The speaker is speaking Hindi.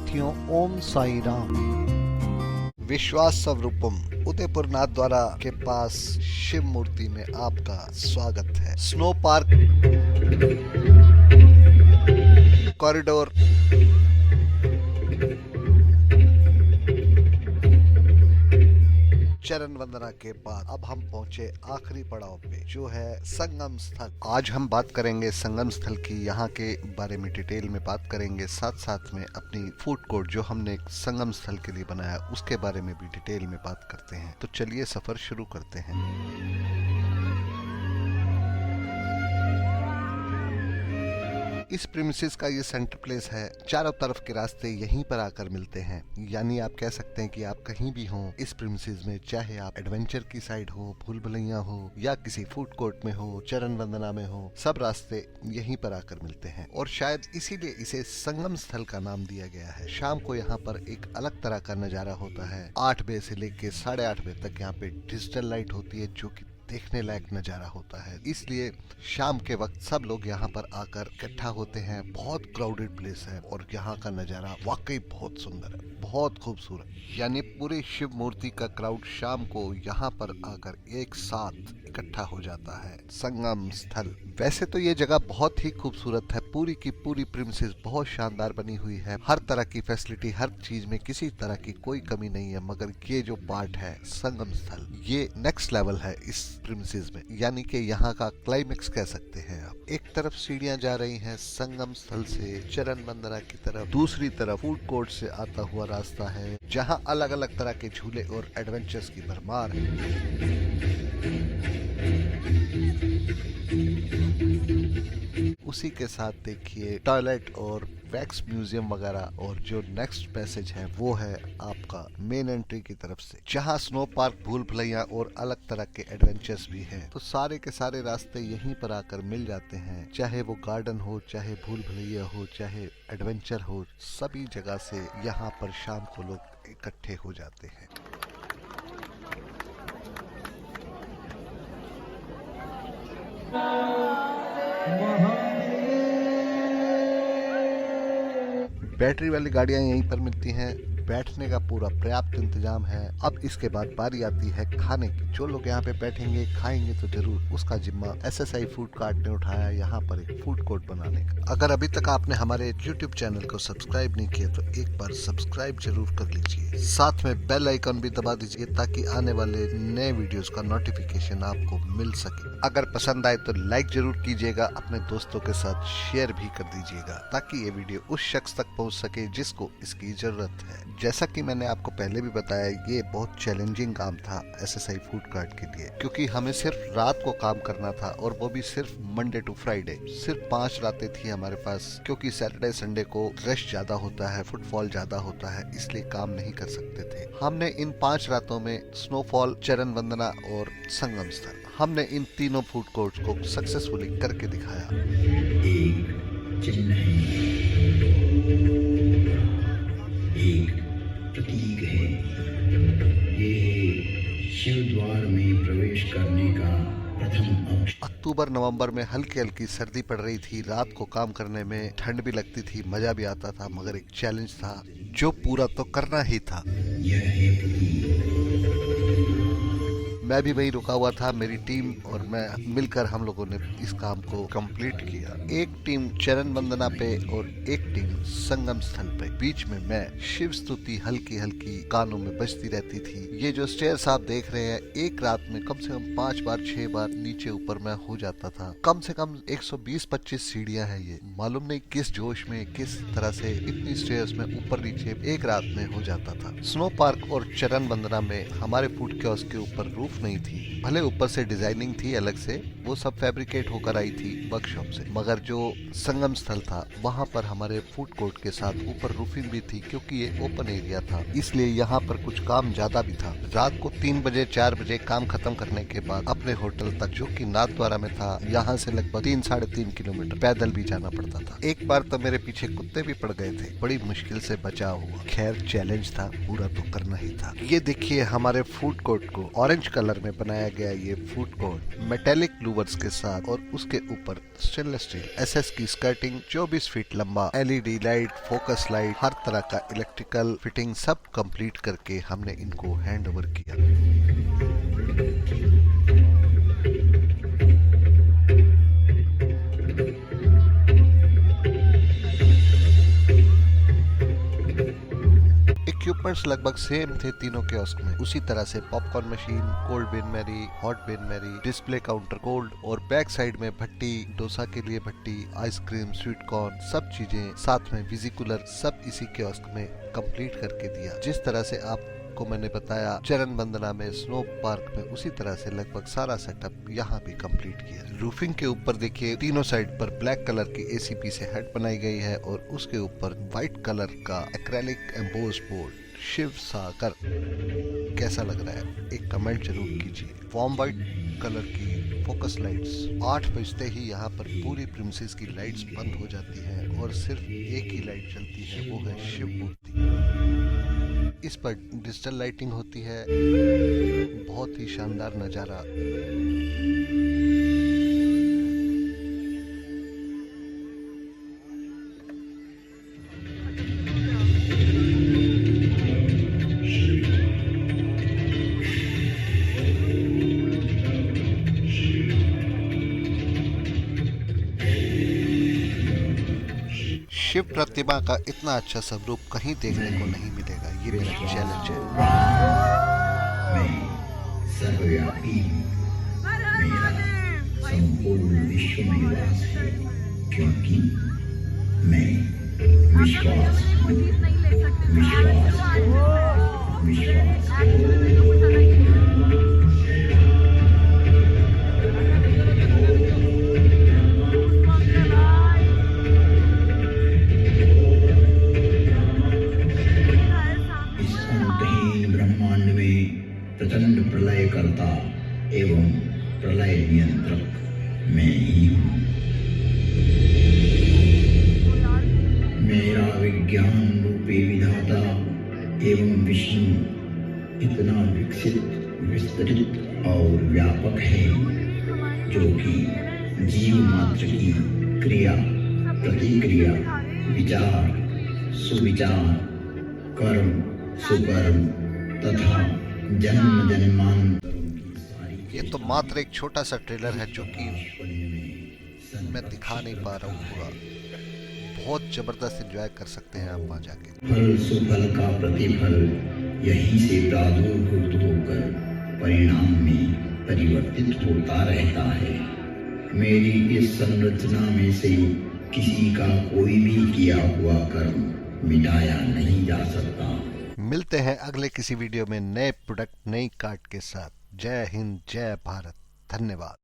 साथियों, ओम साई राम। विश्वास स्वरूपम उदयपुर नाथ द्वारा के पास शिव मूर्ति में आपका स्वागत है। स्नो पार्क कॉरिडोर चरण वंदना के बाद अब हम पहुंचे आखिरी पड़ाव पे, जो है संगम स्थल। आज हम बात करेंगे संगम स्थल की, यहाँ के बारे में डिटेल में बात करेंगे। साथ साथ में अपनी फूड कोर्ट जो हमने संगम स्थल के लिए बनाया उसके बारे में भी डिटेल में बात करते हैं। तो चलिए सफर शुरू करते हैं। इस प्रीमिसेस का ये सेंटर प्लेस है। चारों तरफ के रास्ते यहीं पर आकर मिलते हैं, यानी आप कह सकते हैं कि आप कहीं भी हो इस प्रीमिसेस में, चाहे आप एडवेंचर की साइड हो, भूल भुलैया हो, या किसी फूड कोर्ट में हो, चरण वंदना में हो, सब रास्ते यहीं पर आकर मिलते हैं। और शायद इसीलिए इसे संगम स्थल का नाम दिया गया है। शाम को यहाँ पर एक अलग तरह का नजारा होता है। 8 बजे से लेके 8:30 बजे तक यहाँ पे डिजिटल लाइट होती है, जो कि देखने लायक नजारा होता है। इसलिए शाम के वक्त सब लोग यहाँ पर आकर इकट्ठा होते हैं। बहुत क्राउडेड प्लेस है और यहाँ का नजारा वाकई बहुत सुंदर है, बहुत खूबसूरत। यानी पूरी शिव मूर्ति का क्राउड शाम को यहाँ पर आकर एक साथ इकट्ठा हो जाता है। संगम स्थल वैसे तो ये जगह बहुत ही खूबसूरत है। पूरी की पूरी प्रीमिसेस बहुत शानदार बनी हुई है। हर तरह की फैसिलिटी, हर चीज में किसी तरह की कोई कमी नहीं है। मगर ये जो पार्ट है संगम स्थल, ये नेक्स्ट लेवल है इस प्रीमिसेस में, यानी कि यहाँ का क्लाइमेक्स कह सकते हैं आप। एक तरफ सीढ़ियां जा रही हैं संगम स्थल से चरण वंदना की तरफ, दूसरी तरफ फूड कोर्ट से आता हुआ रास्ता है, जहाँ अलग अलग तरह के झूले और एडवेंचर्स की भरमार है। उसी के साथ देखिए टॉयलेट और वैक्स म्यूजियम वगैरह। और जो नेक्स्ट पैसेज है वो है आपका मेन एंट्री की तरफ से, जहां स्नो पार्क, भूल भुलैया और अलग तरह के एडवेंचर्स भी हैं। तो सारे के सारे रास्ते यहीं पर आकर मिल जाते हैं, चाहे वो गार्डन हो, चाहे भूल भुलैया हो, चाहे एडवेंचर हो। सभी जगह से यहाँ पर शाम को लोग इकट्ठे हो जाते हैं। बैटरी वाली गाड़ियां यहीं पर मिलती हैं। बैठने का पूरा पर्याप्त इंतजाम है। अब इसके बाद बारी आती है खाने की। जो लोग यहाँ पे बैठेंगे, खाएंगे तो जरूर, उसका जिम्मा SSI फूड कार्ट ने उठाया यहाँ पर एक फूड कोर्ट बनाने का। अगर अभी तक आपने हमारे YouTube चैनल को सब्सक्राइब नहीं किया तो एक बार सब्सक्राइब जरूर कर लीजिए। साथ में बेल आइकन भी दबा दीजिए ताकि आने वाले नए वीडियोस का नोटिफिकेशन आपको मिल सके। अगर पसंद आए तो लाइक जरूर कीजिएगा, अपने दोस्तों के साथ शेयर भी कर दीजिएगा ताकि ये वीडियो उस शख्स तक पहुंच सके जिसको इसकी जरूरत है। जैसा कि मैंने आपको पहले भी बताया, ये बहुत चैलेंजिंग काम था SSI फूड कार्ट के लिए, क्योंकि हमें सिर्फ रात को काम करना था, और वो भी सिर्फ मंडे टू फ्राइडे। सिर्फ 5 रातें थी हमारे पास, क्योंकि सैटरडे संडे को रश ज्यादा होता है, फुटफॉल ज्यादा होता है, इसलिए काम नहीं कर सकते थे। हमने इन 5 रातों में स्नोफॉल, चरण वंदना और संगम स्थल, हमने इन तीनों फूड कोर्ट्स को सक्सेसफुली करके दिखाया। एक चिन्ह है, एक प्रतीक है। ये शिव द्वार में प्रवेश करने का प्रथम अक्षर। अक्टूबर नवंबर में हल्की हल्की सर्दी पड़ रही थी। रात को काम करने में ठंड भी लगती थी, मजा भी आता था, मगर एक चैलेंज था जो पूरा तो करना ही था। यह है प्रतीक। मैं भी वहीं रुका हुआ था। मेरी टीम और मैं मिलकर हम लोगों ने इस काम को कंप्लीट किया। एक टीम चरण वंदना पे और एक टीम संगम स्थल पे। बीच में मैं शिव स्तुति हल्की हल्की कानों में बजती रहती थी। ये जो स्टेयर्स आप देख रहे हैं, एक रात में कम से कम 5 बार 6 बार नीचे ऊपर मैं हो जाता था। कम से कम 120-25 सीढ़ियां हैं ये। मालूम नहीं किस जोश में, किस तरह से इतनी स्टेयर्स में ऊपर नीचे एक रात में हो जाता था। स्नो पार्क और चरण वंदना में हमारे फूड कियोस्क के ऊपर रूफ नहीं थी, भले ऊपर से डिजाइनिंग थी अलग से, वो सब फैब्रिकेट होकर आई थी वर्कशॉप से। मगर जो संगम स्थल था वहाँ पर हमारे फूड कोर्ट के साथ ऊपर रूफिंग भी थी, क्योंकि ये ओपन एरिया था, इसलिए यहाँ पर कुछ काम ज्यादा भी था। रात को 3 बजे 4 बजे काम खत्म करने के बाद अपने होटल तक, जो कि नाथद्वारा में था, यहाँ से लगभग 3-3.5 किलोमीटर पैदल भी जाना पड़ता था। एक बार तो मेरे पीछे कुत्ते भी पड़ गए थे, बड़ी मुश्किल से बचाव हुआ। खैर चैलेंज था, पूरा तो करना ही था। ये देखिए हमारे फूड कोर्ट को ऑरेंज कलर में बनाया गया ये फूड कोर्ट मेटेलिक लूवर्स के साथ, और उसके ऊपर स्टेनलेस स्टील एसएस की स्कर्टिंग, 24 फीट लंबा एलईडी लाइट, फोकस लाइट, हर तरह का इलेक्ट्रिकल फिटिंग सब कंप्लीट करके हमने इनको हैंड ओवर किया। इक्विपमेंट्स लगभग सेम थे तीनों कियोस्क में। उसी तरह से पॉपकॉर्न मशीन, कोल्ड बिन मैरी, हॉट बिन मैरी, डिस्प्ले काउंटर कोल्ड और बैक साइड में भट्टी, डोसा के लिए भट्टी, आइसक्रीम, स्वीट कॉर्न, सब चीजें साथ में विजी कूलर सब इसी कियोस्क में कंप्लीट करके दिया। जिस तरह से आपको मैंने बताया चरण बंदना में, स्नो पार्क में, उसी तरह से लगभग सारा सेटअप यहाँ भी कंप्लीट किया। रूफिंग के ऊपर देखिए तीनों साइड पर ब्लैक कलर की एसीपी से हेड बनाई गई है और उसके ऊपर व्हाइट कलर का एक्रेलिक एम्बोस्ड बोर्ड शिव सागर। कैसा लग रहा है एक कमेंट जरूर कीजिए। वार्म व्हाइट कलर की फोकस लाइट्स। 8 बजते ही यहाँ पर पूरी प्रिमिसेस की लाइट्स बंद हो जाती हैं और सिर्फ एक ही लाइट चलती है, वो है शिव मूर्ति। इस पर डिजिटल लाइटिंग होती है, बहुत ही शानदार नजारा। शिव प्रतिमा का इतना अच्छा स्वरूप कहीं देखने को नहीं मिलेगा, ये मेरा चैलेंज है। मैं सर्वव्यापी हूँ, मेरा संपूर्ण विश्व में वास है, क्योंकि मैं विश्वास हूँ, विश्वास हूँ, विश्वास हूँ। प्रचंड प्रलय करता एवं प्रलय नियंत्रक मैं ही हूँ। मेरा विज्ञान रूपी विधाता एवं विष्णु इतना विकसित, विस्तृत और व्यापक है जो कि जीव मात्र की क्रिया, प्रतिक्रिया, विचार, सुविचार, कर्म, सुकर्म तथा जन्म जन्मांतरों की सारी। ये तो मात्र एक छोटा सा ट्रेलर है जो कि मैं दिखा नहीं पा रहा हूँ पूरा। बहुत जबरदस्त एंजॉय कर सकते हैं आप वहाँ जाके। फल सुफल का प्रतिफल यहीं से प्रादुर्भूत होकर परिणाम में परिवर्तित होता रहता है। मेरी इस संरचना में से किसी का कोई भी किया हुआ कर्म मिटाया नहीं जा सकता। मिलते हैं अगले किसी वीडियो में नए प्रोडक्ट, नई कार्ड के साथ। जय हिंद, जय भारत, धन्यवाद।